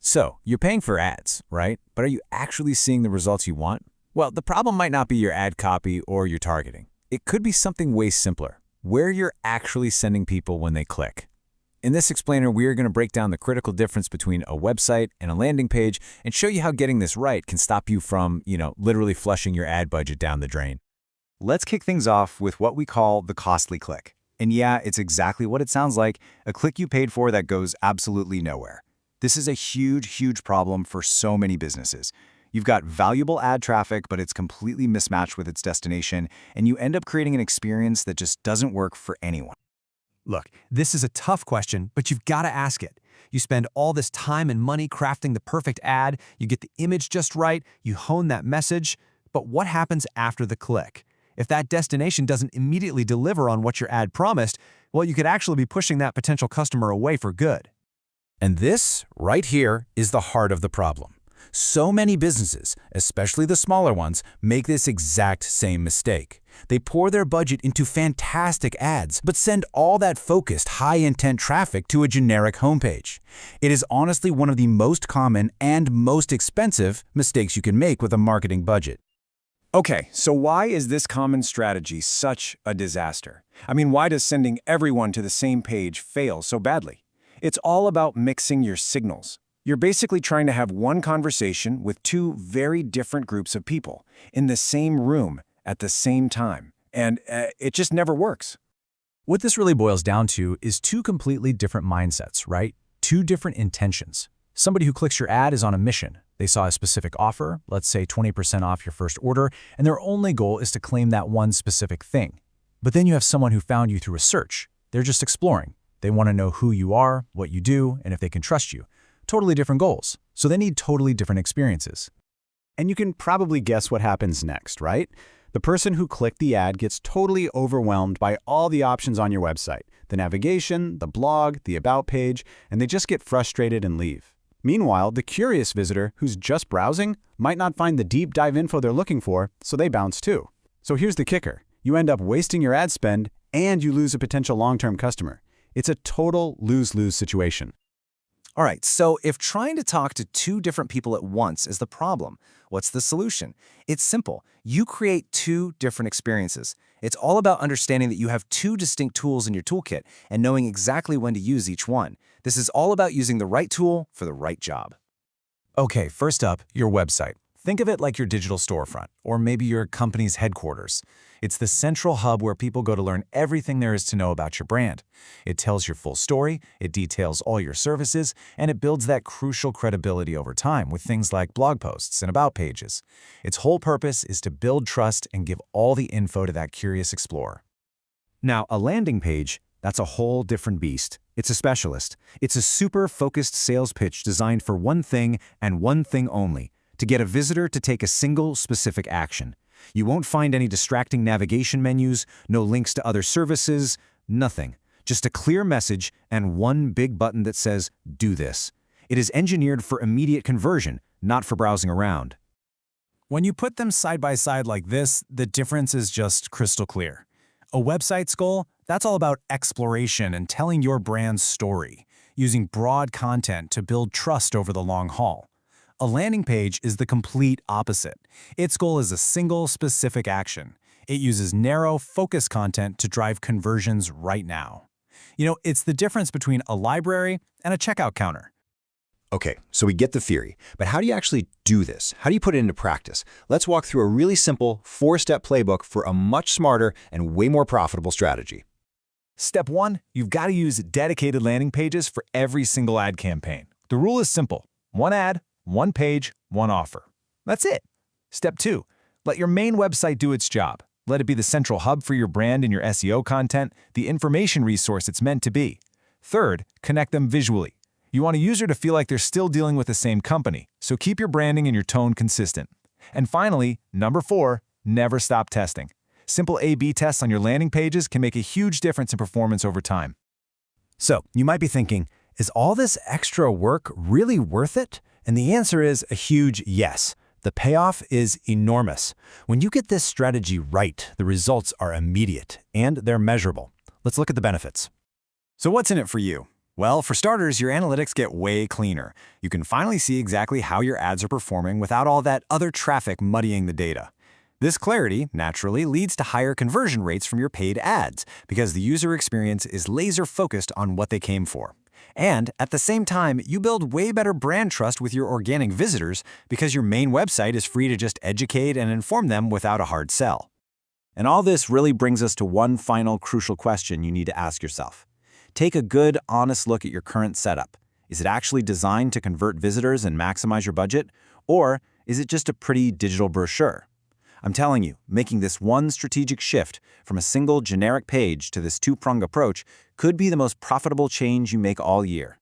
So, you're paying for ads, right? But are you actually seeing the results you want? Well, the problem might not be your ad copy or your targeting. It could be something way simpler, where you're actually sending people when they click. In this explainer, we are going to break down the critical difference between a website and a landing page and show you how getting this right can stop you from, literally flushing your ad budget down the drain. Let's kick things off with what we call the costly click. And yeah, it's exactly what it sounds like, a click you paid for that goes absolutely nowhere. This is a huge problem for so many businesses. You've got valuable ad traffic, but it's completely mismatched with its destination, and you end up creating an experience that just doesn't work for anyone. Look, this is a tough question, but you've got to ask it. You spend all this time and money crafting the perfect ad, you get the image just right, you hone that message, but what happens after the click? If that destination doesn't immediately deliver on what your ad promised, well, you could actually be pushing that potential customer away for good. And this, right here, is the heart of the problem. So many businesses, especially the smaller ones, make this exact same mistake. They pour their budget into fantastic ads, but send all that focused, high-intent traffic to a generic homepage. It is honestly one of the most common and most expensive mistakes you can make with a marketing budget. Okay, so why is this common strategy such a disaster? I mean, why does sending everyone to the same page fail so badly? It's all about mixing your signals. You're basically trying to have one conversation with two very different groups of people in the same room at the same time, and it just never works. What this really boils down to is two completely different mindsets, right? Two different intentions. Somebody who clicks your ad is on a mission. They saw a specific offer, let's say 20% off your first order, and their only goal is to claim that one specific thing. But then you have someone who found you through a search. They're just exploring. They want to know who you are, what you do, and if they can trust you. Totally different goals, so they need totally different experiences. And you can probably guess what happens next, right? The person who clicked the ad gets totally overwhelmed by all the options on your website, the navigation, the blog, the about page, and they just get frustrated and leave. Meanwhile, the curious visitor who's just browsing might not find the deep dive info they're looking for, so they bounce too. So here's the kicker. You end up wasting your ad spend and you lose a potential long-term customer. It's a total lose-lose situation. All right, so if trying to talk to two different people at once is the problem, what's the solution? It's simple. You create two different experiences. It's all about understanding that you have two distinct tools in your toolkit and knowing exactly when to use each one. This is all about using the right tool for the right job. Okay, first up, your website. Think of it like your digital storefront, or maybe your company's headquarters. It's the central hub where people go to learn everything there is to know about your brand. It tells your full story, it details all your services, and it builds that crucial credibility over time with things like blog posts and about pages. Its whole purpose is to build trust and give all the info to that curious explorer. Now, a landing page, that's a whole different beast. It's a specialist. It's a super focused sales pitch designed for one thing and one thing only, to get a visitor to take a single specific action. You won't find any distracting navigation menus, no links to other services, nothing. Just a clear message and one big button that says, "Do this." It is engineered for immediate conversion, not for browsing around. When you put them side by side like this, the difference is just crystal clear. A website's goal, that's all about exploration and telling your brand's story, using broad content to build trust over the long haul. A landing page is the complete opposite. Its goal is a single, specific action. It uses narrow, focused content to drive conversions right now. It's the difference between a library and a checkout counter. Okay, so we get the theory, but how do you actually do this? How do you put it into practice? Let's walk through a really simple 4-step playbook for a much smarter and way more profitable strategy. Step 1, you've got to use dedicated landing pages for every single ad campaign. The rule is simple. One ad, one page, one offer. That's it. Step 2, let your main website do its job. Let it be the central hub for your brand and your SEO content, the information resource it's meant to be. Third, connect them visually. You want a user to feel like they're still dealing with the same company, so keep your branding and your tone consistent. And finally, number 4, never stop testing. Simple A/B tests on your landing pages can make a huge difference in performance over time. So, you might be thinking, is all this extra work really worth it? And the answer is a huge yes. The payoff is enormous. When you get this strategy right, the results are immediate and they're measurable. Let's look at the benefits. So what's in it for you? Well, for starters, your analytics get way cleaner. You can finally see exactly how your ads are performing without all that other traffic muddying the data. This clarity, naturally, leads to higher conversion rates from your paid ads because the user experience is laser-focused on what they came for. And at the same time, you build way better brand trust with your organic visitors because your main website is free to just educate and inform them without a hard sell. And all this really brings us to one final crucial question you need to ask yourself. Take a good, honest look at your current setup. Is it actually designed to convert visitors and maximize your budget? Or is it just a pretty digital brochure? I'm telling you, making this one strategic shift from a single generic page to this two-prong approach could be the most profitable change you make all year.